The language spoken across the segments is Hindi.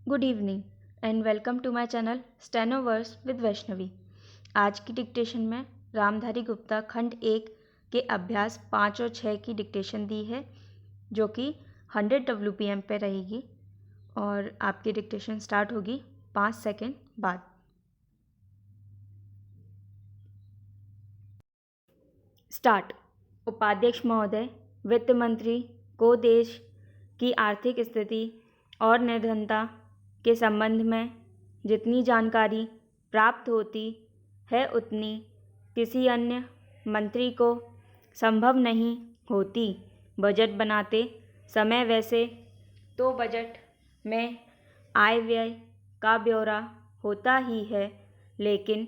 Good evening and welcome to my channel Stenoverse with Vaishnavi. आज की डिक्टेशन में रामधारी गुप्ता खंड 1 के अभ्यास 5 और 6 की डिक्टेशन दी है, जो कि 100 WPM पे रहेगी और आपकी डिक्टेशन स्टार्ट होगी 5 सेकेंड बाद। स्टार्ट। उपाध्यक्ष महोदय, वित्त मंत्री को देश की आर्थिक स्थिति और निर्धनता के संबंध में जितनी जानकारी प्राप्त होती है उतनी किसी अन्य मंत्री को संभव नहीं होती। बजट बनाते समय वैसे तो बजट में आय व्यय का ब्यौरा होता ही है, लेकिन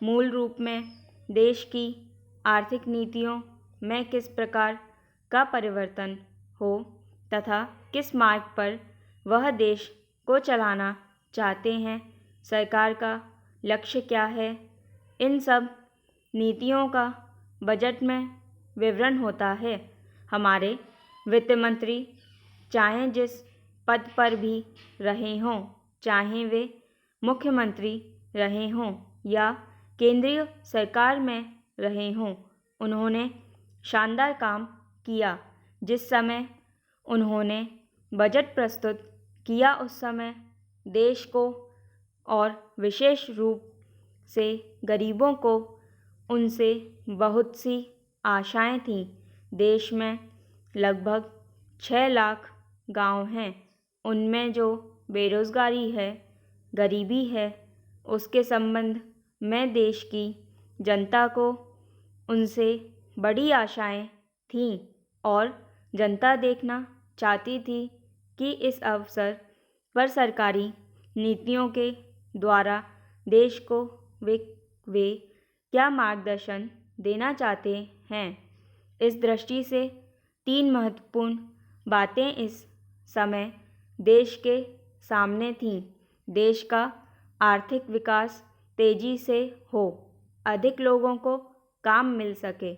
मूल रूप में देश की आर्थिक नीतियों में किस प्रकार का परिवर्तन हो तथा किस मार्ग पर वह देश को चलाना चाहते हैं, सरकार का लक्ष्य क्या है, इन सब नीतियों का बजट में विवरण होता है। हमारे वित्त मंत्री चाहे जिस पद पर भी रहे हों, चाहे वे मुख्यमंत्री रहे हों या केंद्रीय सरकार में रहे हों, उन्होंने शानदार काम किया। जिस समय उन्होंने बजट प्रस्तुत किया उस समय देश को और विशेष रूप से गरीबों को उनसे बहुत सी आशाएं थीं। देश में लगभग 6 लाख गांव हैं। उनमें जो बेरोज़गारी है, गरीबी है, उसके संबंध में देश की जनता को उनसे बड़ी आशाएं थीं और जनता देखना चाहती थी कि इस अवसर पर सरकारी नीतियों के द्वारा देश को वे क्या मार्गदर्शन देना चाहते हैं। इस दृष्टि से 3 महत्वपूर्ण बातें इस समय देश के सामने थीं। देश का आर्थिक विकास तेजी से हो, अधिक लोगों को काम मिल सके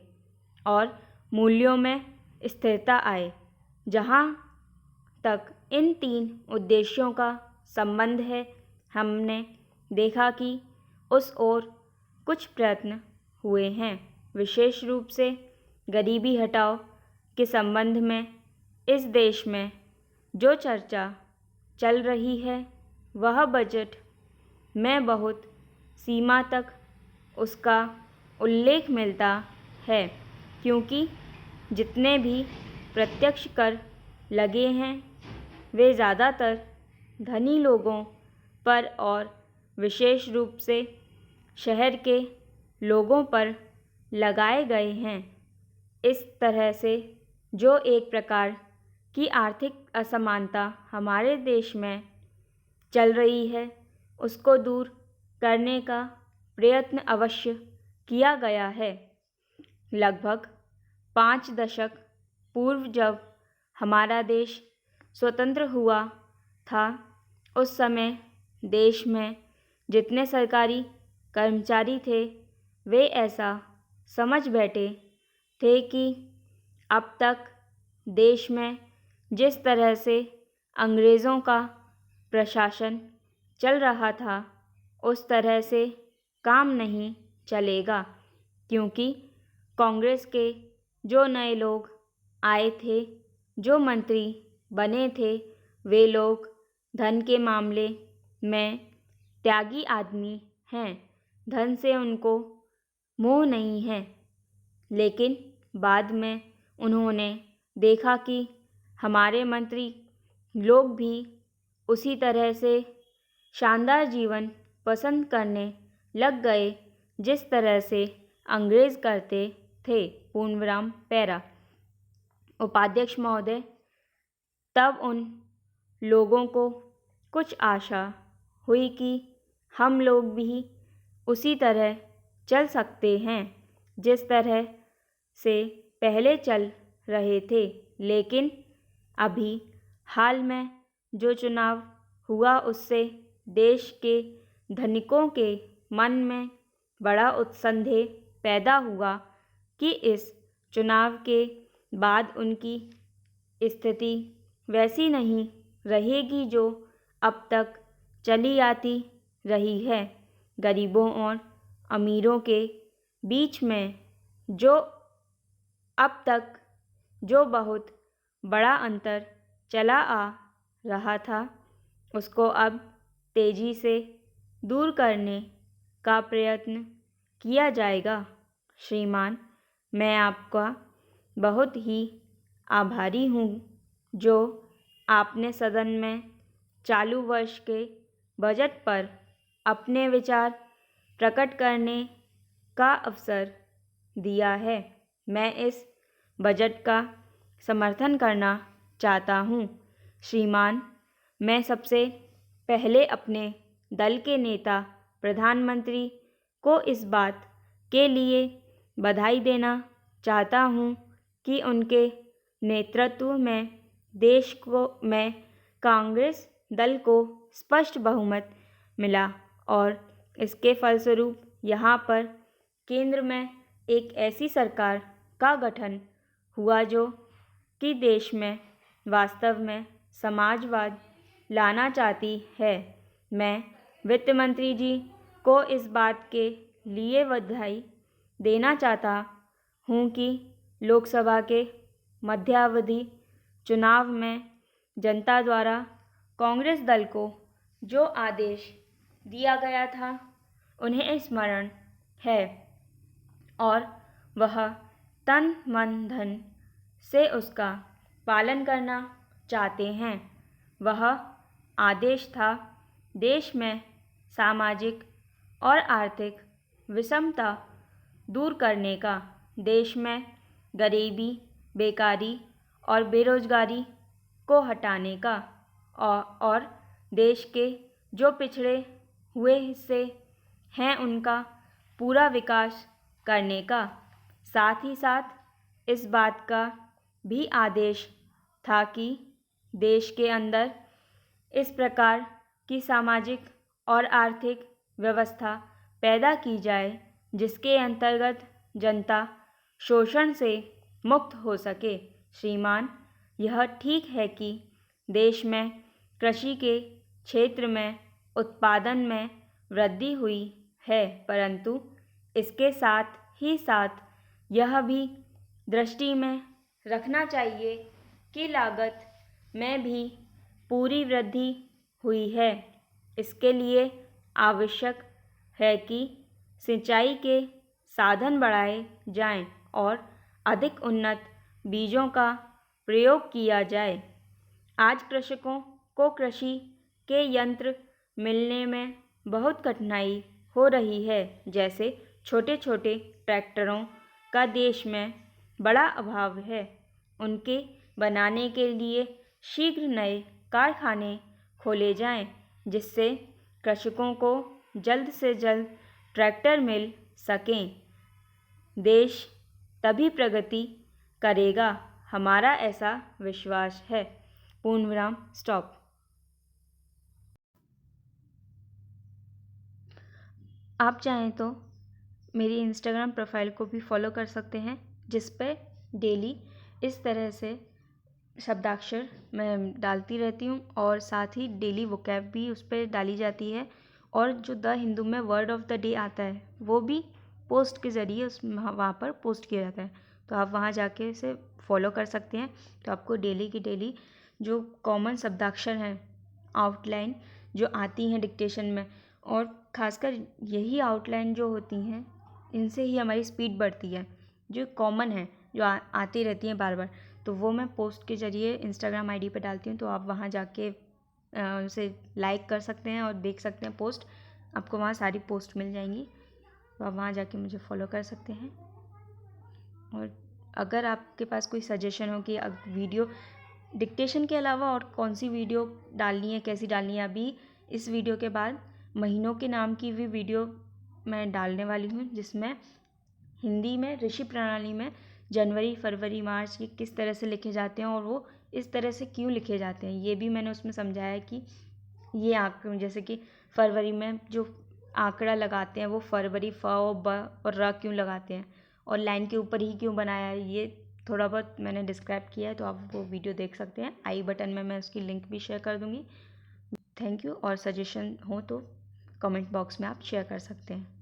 और मूल्यों में स्थिरता आए। जहाँ तक इन 3 उद्देश्यों का संबंध है, हमने देखा कि उस ओर कुछ प्रयत्न हुए हैं। विशेष रूप से गरीबी हटाओ के संबंध में इस देश में जो चर्चा चल रही है, वह बजट में बहुत सीमा तक उसका उल्लेख मिलता है, क्योंकि जितने भी प्रत्यक्ष कर लगे हैं वे ज़्यादातर धनी लोगों पर और विशेष रूप से शहर के लोगों पर लगाए गए हैं। इस तरह से जो एक प्रकार की आर्थिक असमानता हमारे देश में चल रही है, उसको दूर करने का प्रयत्न अवश्य किया गया है। लगभग 5 दशक पूर्व जब हमारा देश स्वतंत्र हुआ था, उस समय देश में जितने सरकारी कर्मचारी थे, वे ऐसा समझ बैठे थे कि अब तक देश में जिस तरह से अंग्रेज़ों का प्रशासन चल रहा था, उस तरह से काम नहीं चलेगा, क्योंकि कांग्रेस के जो नए लोग आए थे, जो मंत्री बने थे, वे लोग धन के मामले में त्यागी आदमी हैं। धन से उनको मोह नहीं है। लेकिन बाद में उन्होंने देखा कि हमारे मंत्री लोग भी उसी तरह से शानदार जीवन पसंद करने लग गए जिस तरह से अंग्रेज़ करते थे। पूर्णविराम पैरा। उपाध्यक्ष महोदय, तब उन लोगों को कुछ आशा हुई कि हम लोग भी उसी तरह चल सकते हैं जिस तरह से पहले चल रहे थे। लेकिन अभी हाल में जो चुनाव हुआ, उससे देश के धनिकों के मन में बड़ा उत्संदेह पैदा हुआ कि इस चुनाव के बाद उनकी स्थिति वैसी नहीं रहेगी जो अब तक चली आती रही है। गरीबों और अमीरों के बीच में जो अब तक जो बहुत बड़ा अंतर चला आ रहा था, उसको अब तेजी से दूर करने का प्रयत्न किया जाएगा। श्रीमान, मैं आपका बहुत ही आभारी हूँ जो आपने सदन में चालू वर्ष के बजट पर अपने विचार प्रकट करने का अवसर दिया है। मैं इस बजट का समर्थन करना चाहता हूँ। श्रीमान, मैं सबसे पहले अपने दल के नेता प्रधानमंत्री को इस बात के लिए बधाई देना चाहता हूँ कि उनके नेतृत्व में देश में कांग्रेस दल को स्पष्ट बहुमत मिला और इसके फलस्वरूप यहाँ पर केंद्र में एक ऐसी सरकार का गठन हुआ जो कि देश में वास्तव में समाजवाद लाना चाहती है। मैं वित्त मंत्री जी को इस बात के लिए बधाई देना चाहता हूँ कि लोकसभा के मध्यावधि चुनाव में जनता द्वारा कांग्रेस दल को जो आदेश दिया गया था उन्हें स्मरण है और वह तन मन धन से उसका पालन करना चाहते हैं। वह आदेश था देश में सामाजिक और आर्थिक विषमता दूर करने का, देश में गरीबी, बेकारी और बेरोजगारी को हटाने का और देश के जो पिछड़े हुए हिस्से हैं उनका पूरा विकास करने का। साथ ही साथ इस बात का भी आदेश था कि देश के अंदर इस प्रकार की सामाजिक और आर्थिक व्यवस्था पैदा की जाए जिसके अंतर्गत जनता शोषण से मुक्त हो सके। श्रीमान, यह ठीक है कि देश में कृषि के क्षेत्र में उत्पादन में वृद्धि हुई है, परंतु इसके साथ ही साथ यह भी दृष्टि में रखना चाहिए कि लागत में भी पूरी वृद्धि हुई है। इसके लिए आवश्यक है कि सिंचाई के साधन बढ़ाए जाएं और अधिक उन्नत बीजों का प्रयोग किया जाए। आज कृषकों को कृषि के यंत्र मिलने में बहुत कठिनाई हो रही है, जैसे छोटे छोटे ट्रैक्टरों का देश में बड़ा अभाव है। उनके बनाने के लिए शीघ्र नए कारखाने खोले जाएं, जिससे कृषकों को जल्द से जल्द ट्रैक्टर मिल सकें। देश तभी प्रगति करेगा, हमारा ऐसा विश्वास है। पूर्णविराम स्टॉप। आप चाहें तो मेरी इंस्टाग्राम प्रोफाइल को भी फॉलो कर सकते हैं, जिस पे डेली इस तरह से शब्दाक्षर मैं डालती रहती हूँ और साथ ही डेली वोकैब भी उस पर डाली जाती है और जो द हिंदू में वर्ड ऑफ द डे आता है वो भी पोस्ट के ज़रिए उस वहाँ पर पोस्ट किया जाता है। तो आप वहाँ जाके इसे फॉलो कर सकते हैं। तो आपको डेली की डेली जो कॉमन शब्दाक्षर हैं, आउटलाइन जो आती हैं डिक्टेशन में, और ख़ासकर यही आउटलाइन जो होती हैं इनसे ही हमारी स्पीड बढ़ती है, जो कॉमन है जो आती रहती हैं बार बार, तो वो मैं पोस्ट के ज़रिए इंस्टाग्राम आईडी पे डालती हूँ। तो आप वहाँ जाके उसे लाइक कर सकते हैं और देख सकते हैं पोस्ट, आपको वहाँ सारी पोस्ट मिल जाएंगी। तो आप वहाँ जाके मुझे फॉलो कर सकते हैं। और अगर आपके पास कोई सजेशन हो कि वीडियो डिक्टेशन के अलावा और कौन सी वीडियो डालनी है, कैसी डालनी है, अभी इस वीडियो के बाद महीनों के नाम की भी वीडियो मैं डालने वाली हूँ, जिसमें हिंदी में ऋषि प्रणाली में जनवरी, फरवरी, मार्च ये किस तरह से लिखे जाते हैं और वो इस तरह से क्यों लिखे जाते हैं, ये भी मैंने उसमें समझाया है कि ये आंकड़े जैसे कि फरवरी में जो आंकड़ा लगाते हैं वो फरवरी फ और ब और र क्यों लगाते हैं और लाइन के ऊपर ही क्यों बनाया है, ये थोड़ा बहुत मैंने डिस्क्राइब किया है। तो आप वो वीडियो देख सकते हैं। आई बटन में मैं उसकी लिंक भी शेयर कर दूँगी। Thank you. और सजेशन हो तो कमेंट बॉक्स में आप शेयर कर सकते हैं।